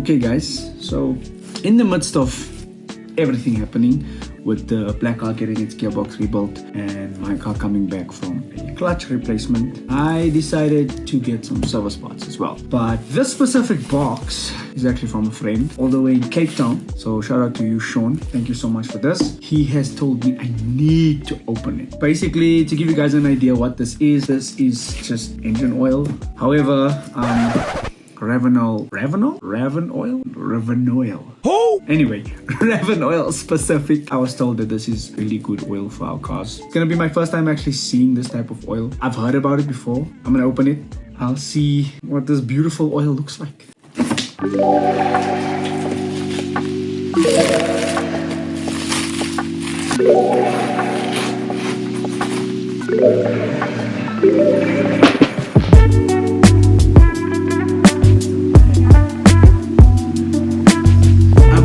Okay guys, so in the midst of everything happening with the black car getting its gearbox rebuilt and my car coming back from a clutch replacement, I decided to get some service parts as well. But this specific box is actually from a friend all the way in Cape Town. So shout out to you, Sean. Thank you so much for this. He has told me I need to open it. Basically, to give you guys an idea what this is just engine oil. However, Ravenol. Anyway, Ravenol specific. I was told that this is really good oil for our cars. It's gonna be my first time actually seeing this type of oil. I've heard about it before. I'm gonna open it. I'll see what this beautiful oil looks like.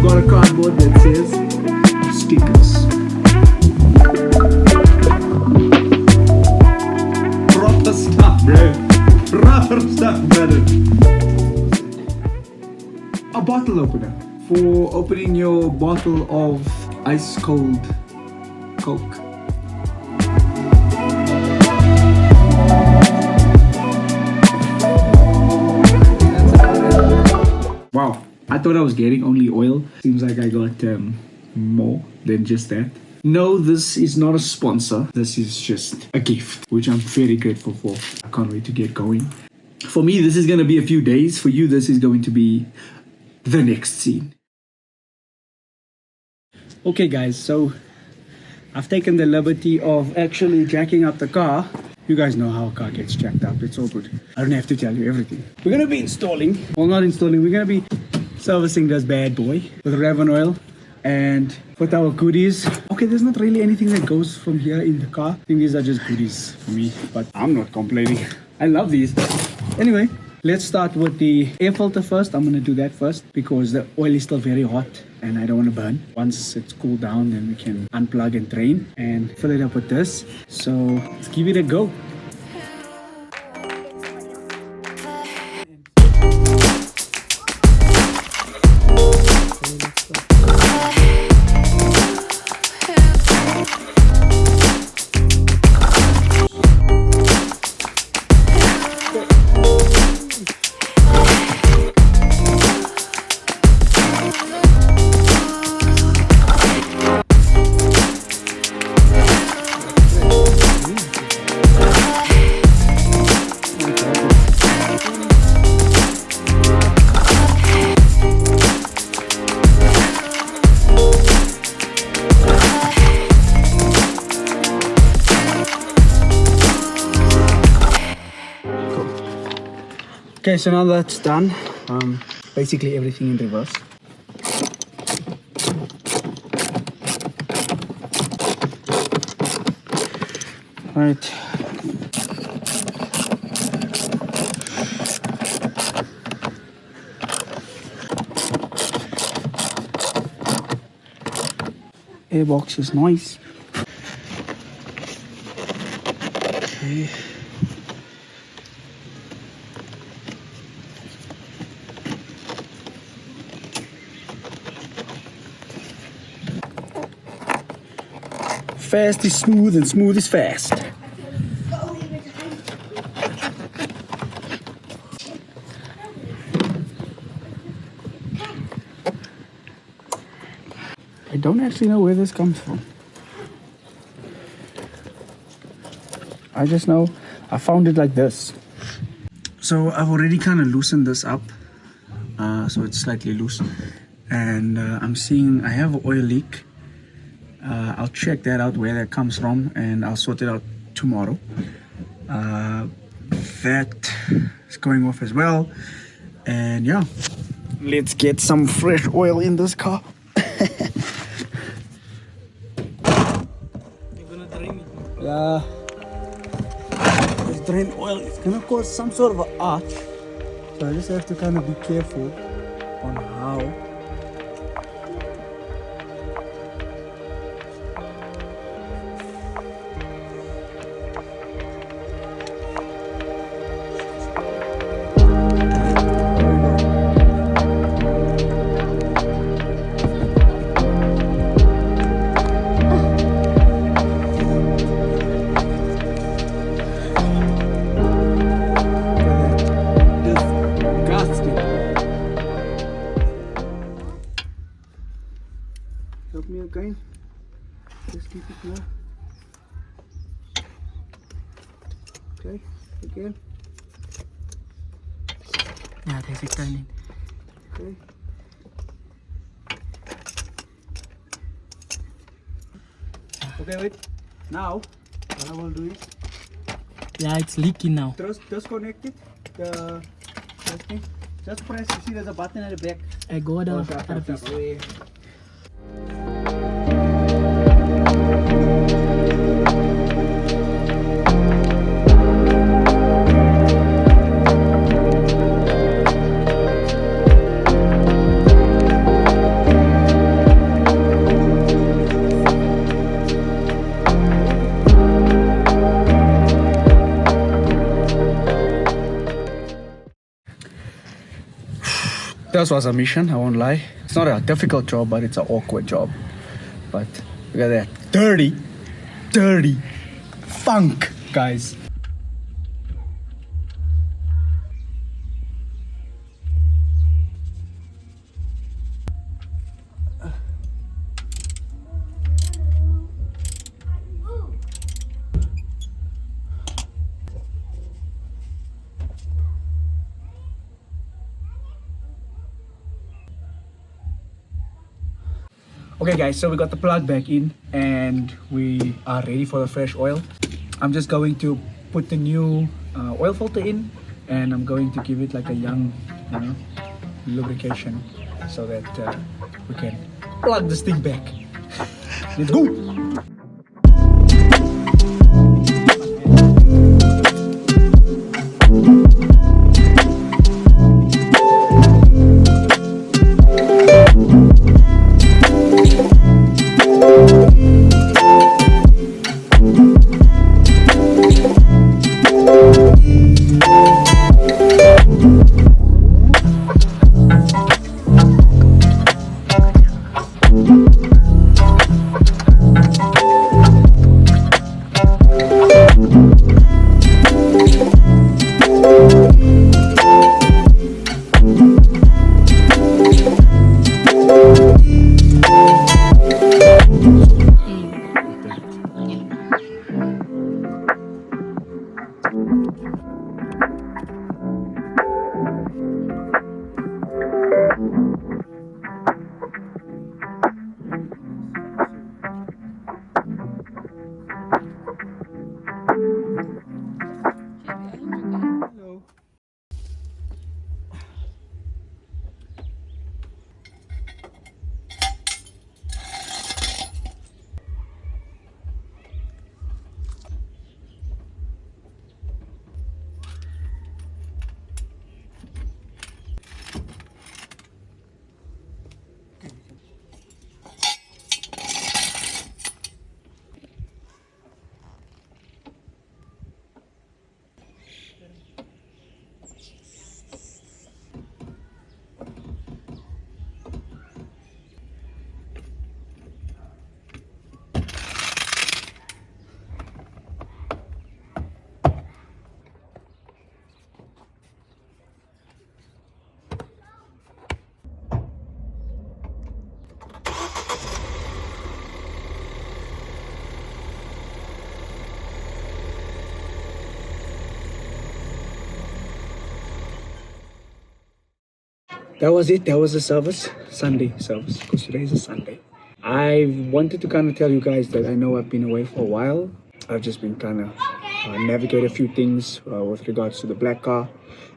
Got a cardboard that says stickers. Proper stuff, bro. Proper stuff, brother. A bottle opener for opening your bottle of ice cold Coke. Wow. I thought I was getting only oil. Seems like I got more than just that. No, this is not a sponsor. This is just a gift, which I'm very grateful for. I can't wait to get going. For me, this is going to be a few days. For you, this is going to be the next scene. Okay, guys, so I've taken the liberty of actually jacking up the car. You guys know how a car gets jacked up. It's all good. I don't have to tell you everything. We're going to be installing, well, not installing, we're going to be servicing this bad boy with Ravenol and with our goodies. Okay, there's not really anything that goes from here in the car. I think these are just goodies for me, but I'm not complaining. I love these. Anyway, let's start with the air filter first. I'm gonna do that first because the oil is still very hot and I don't want to burn. Once it's cooled down, then we can unplug and drain and fill it up with this. So let's give it a go. Okay, so now that's done, basically everything in reverse. Right. Airbox is nice. Okay. Fast is smooth and smooth is fast. I don't actually know where this comes from. I just know I found it like this. So I've already kind of loosened this up. So it's slightly loose. And I'm seeing I have an oil leak. I'll check that out where that comes from and I'll sort it out tomorrow. That is going off as well. And yeah, let's get some fresh oil in this car. Yeah, this drain oil is gonna cause some sort of an arch. So I just have to kind of be careful on how. Okay, again. Yeah, there's it turning. Okay. Okay, wait. Now, what I will do is Yeah, it's leaking now. disconnect it. The thing. Just press. You see, there's a button at the back. I go down. That was a mission, I won't lie. It's not a difficult job, but it's an awkward job. But look at that. Dirty funk, guys. Okay guys, so we got the plug back in and we are ready for the fresh oil. I'm just going to put the new oil filter in and I'm going to give it like a young, lubrication so that we can plug this thing back. Let's go! That was it. That was the service. Sunday service, because today is a Sunday. I wanted to kind of tell you guys that I know I've been away for a while. I've just been kind of navigate a few things with regards to the black car.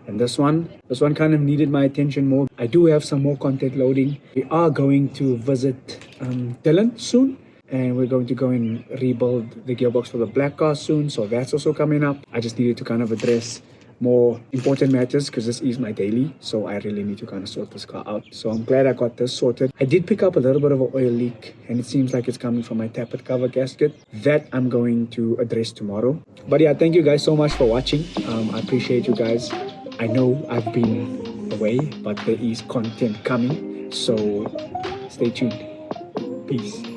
And this one kind of needed my attention more. I do have some more content loading. We are going to visit Dylan soon. And we're going to go and rebuild the gearbox for the black car soon. So that's also coming up. I just needed to kind of address more important matters because this is my daily, so I really need to kind of sort this car out. So I'm glad I got this sorted. I did pick up a little bit of an oil leak and it seems like it's coming from my tappet cover gasket. That I'm going to address tomorrow. But yeah, thank you guys so much for watching. I appreciate you guys. I know I've been away, but there is content coming, so stay tuned. Peace.